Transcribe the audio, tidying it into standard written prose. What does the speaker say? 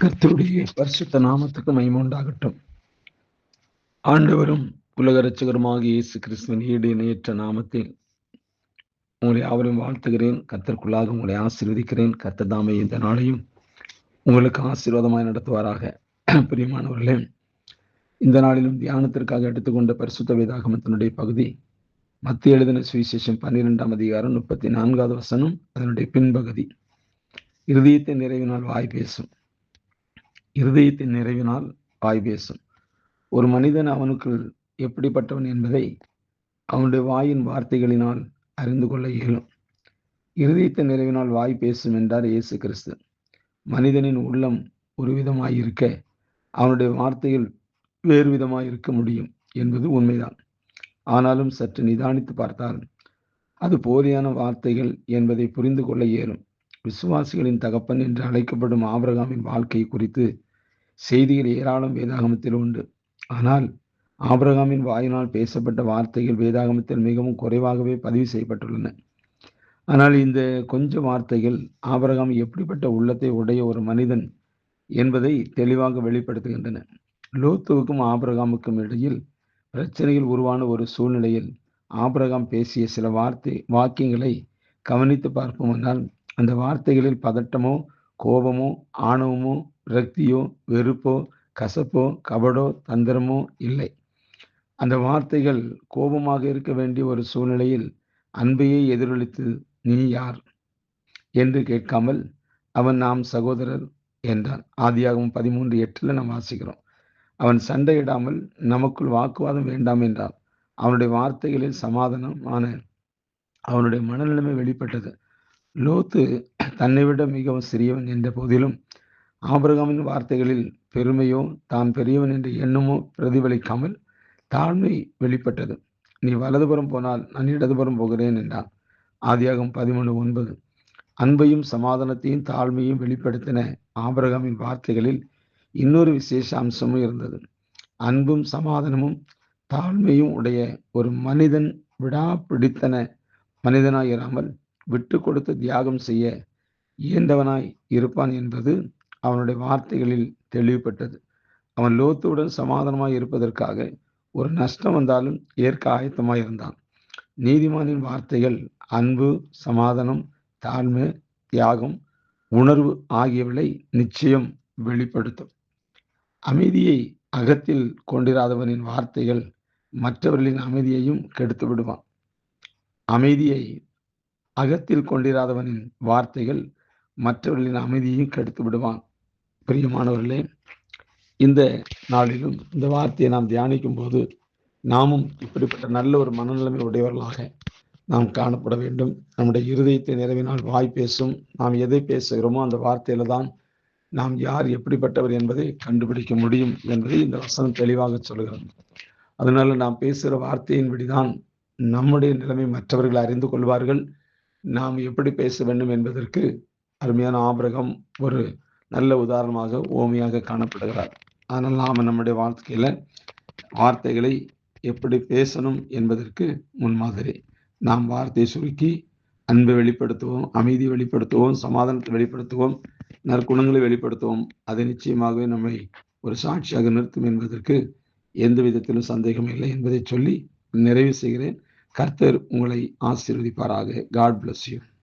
கர்த்தருடைய பரிசுத்த நாமத்துக்கு மகிமை உண்டாகட்டும். ஆண்டவரும் உலக இரட்சகருமாகிய இயேசு கிறிஸ்துவின் ஈடு இணையற்ற நாமத்தில் உங்களை யாவரையும் வாழ்த்துகிறேன். கர்த்தருக்குள்ளாக உங்களை ஆசீர்வதிக்கிறேன். கர்த்தர் தாமே இந்த நாளையும் உங்களுக்கு ஆசீர்வாதமாய் நடத்துவாராக. பிரியமானவர்களே, இந்த நாளிலும் தியானத்திற்காக எடுத்துக்கொண்ட பரிசுத்த வேதாகமத்தினுடைய பகுதி மத்திய எழுதின சுவிசேஷம் 12ஆம் அதிகாரம் 34வது வசனம், அதனுடைய பின்பகுதி. இருதயத்தின் நிறைவினால் வாய் பேசும். இருதயத்தின் நிறைவினால் வாய் பேசும். ஒரு மனிதன் அவனுக்குள் எப்படிப்பட்டவன் என்பதை அவனுடைய வாயின் வார்த்தைகளினால் அறிந்து கொள்ள இயலும். இருதயத்தின் நிறைவினால் வாய் பேசும் என்றார் இயேசு கிறிஸ்து. மனிதனின் உள்ளம் ஒரு விதமாயிருக்க அவனுடைய வார்த்தைகள் வேறு விதமாயிருக்க முடியும் என்பது உண்மைதான். ஆனாலும் சற்று நிதானித்து பார்த்தால் அது போலியான வார்த்தைகள் என்பதை புரிந்து கொள்ள இயலும். விசுவாசிகளின் தகப்பன் என்று அழைக்கப்படும் ஆபிரகாமின் வாழ்க்கை குறித்து செய்திகள் ஏராளம் வேதாகமத்தில் உண்டு. ஆனால் ஆபிரகாமின் வாயினால் பேசப்பட்ட வார்த்தைகள் வேதாகமத்தில் மிகவும் குறைவாகவே பதிவு செய்யப்பட்டுள்ளன. ஆனால் இந்த கொஞ்ச வார்த்தைகள் ஆபிரகாம் எப்படிப்பட்ட உள்ளத்தை உடைய ஒரு மனிதன் என்பதை தெளிவாக வெளிப்படுத்துகின்றன. லோத்துவுக்கும் ஆபிரகாமுக்கும் இடையில் பிரச்சனையில் உருவான ஒரு சூழ்நிலையில் ஆபிரகாம் பேசிய சில வாக்கியங்களை கவனித்து பார்ப்போம்னால் அந்த வார்த்தைகளில் பதட்டமோ, கோபமோ, ஆணவமோ, விரக்தியோ, வெறுப்போ, கசப்போ, கபடோ, தந்திரமோ இல்லை. அந்த வார்த்தைகள் கோபமாக இருக்க வேண்டிய ஒரு சூழ்நிலையில் அன்பையே எதிரொலித்து நீ யார் என்று கேட்காமல் அவன் நாம் சகோதரர் என்றான். ஆதியாகமம் 13:8 நாம் வாசிக்கிறோம். அவன் சண்டையிடாமல் நமக்குள் வாக்குவாதம் வேண்டாம் என்றான். அவனுடைய வார்த்தைகளில் சமாதானமான அவனுடைய மனநிலைமை வெளிப்பட்டது. லோத்து தன்னை விட மிகவும் சிறியவன் என்ற போதிலும் ஆபிரகாமின் வார்த்தைகளில் பெருமையோ, தான் பெரியவன் என்ற எண்ணமோ பிரதிபலிக்காமல் தாழ்மை வெளிப்பட்டது. நீ வலதுபுறம் போனால் நான் இடதுபுறம் போகிறேன் என்றான். ஆதியாகமம் 13:9. அன்பையும் சமாதானத்தையும் தாழ்மையும் வெளிப்படுத்தின ஆபிரகாமின் வார்த்தைகளில் இன்னொரு விசேஷ அம்சமும் இருந்தது. அன்பும் சமாதானமும் தாழ்மையும் உடைய ஒரு மனிதன் விடாப்பிடித்தன மனிதனாயிராமல் விட்டு கொடுத்து தியாகம் செய்ய இயன்றவனாய் இருப்பான் என்பது அவனுடைய வார்த்தைகளில் தெளிவுபட்டது. அவன் லோத்துவுடன் சமாதானமாய் இருப்பதற்காக ஒரு நஷ்டம் வந்தாலும் ஏற்க ஆயத்தமாய் இருந்தான். நீதிமானின் வார்த்தைகள் அன்பு, சமாதானம், தாழ்மை, தியாகம், உணர்வு ஆகியவளை நிச்சயம் வெளிப்படுத்தும். அமைதியை அகத்தில் கொண்டிராதவனின் வார்த்தைகள் மற்றவர்களின் அமைதியையும் கெடுத்து விடுவான். அமைதியை அகத்தில் கொண்டிராதவனின் வார்த்தைகள் மற்றவர்களின் அமைதியையும் கெடுத்து விடுவான். பிரியமானவர்களே, இந்த நாளிலும் இந்த வார்த்தையை நாம் தியானிக்கும் போது நாமும் இப்படிப்பட்ட நல்ல ஒரு மனநிலைமை உடையவர்களாக நாம் காணப்பட வேண்டும். நம்முடைய இருதயத்தை நிறைவினால் வாய் பேசும். நாம் எதை பேசுகிறோமோ அந்த வார்த்தையில தான் நாம் யார் எப்படிப்பட்டவர் என்பதை கண்டுபிடிக்க முடியும் என்பதை இந்த வசனம் தெளிவாக சொல்கிறது. அதனால நாம் பேசுகிற வார்த்தையின்படிதான் நம்முடைய நிலைமை மற்றவர்கள் அறிந்து கொள்வார்கள். நாம் எப்படி பேச வேண்டும் என்பதற்கு அருமையான ஆபிரகாம் ஒரு நல்ல உதாரணமாக ஓமையாக காணப்படுகிறார். ஆனால் நாம் நம்முடைய வாழ்க்கையில வார்த்தைகளை எப்படி பேசணும் என்பதற்கு முன்மாதிரி. நாம் வார்த்தையை சுருக்கி அன்பை வெளிப்படுத்துவோம், அமைதியை வெளிப்படுத்துவோம், சமாதானத்தை வெளிப்படுத்துவோம், நற்குணங்களை வெளிப்படுத்துவோம். அது நிச்சயமாகவே நம்மை ஒரு சாட்சியாக நிறுத்தும் என்பதற்கு எந்த விதத்திலும் சந்தேகம் இல்லை என்பதை சொல்லி நிறைவு செய்கிறேன். கர்த்தர் உங்களை ஆசீர்வதிப்பாராக. God bless you.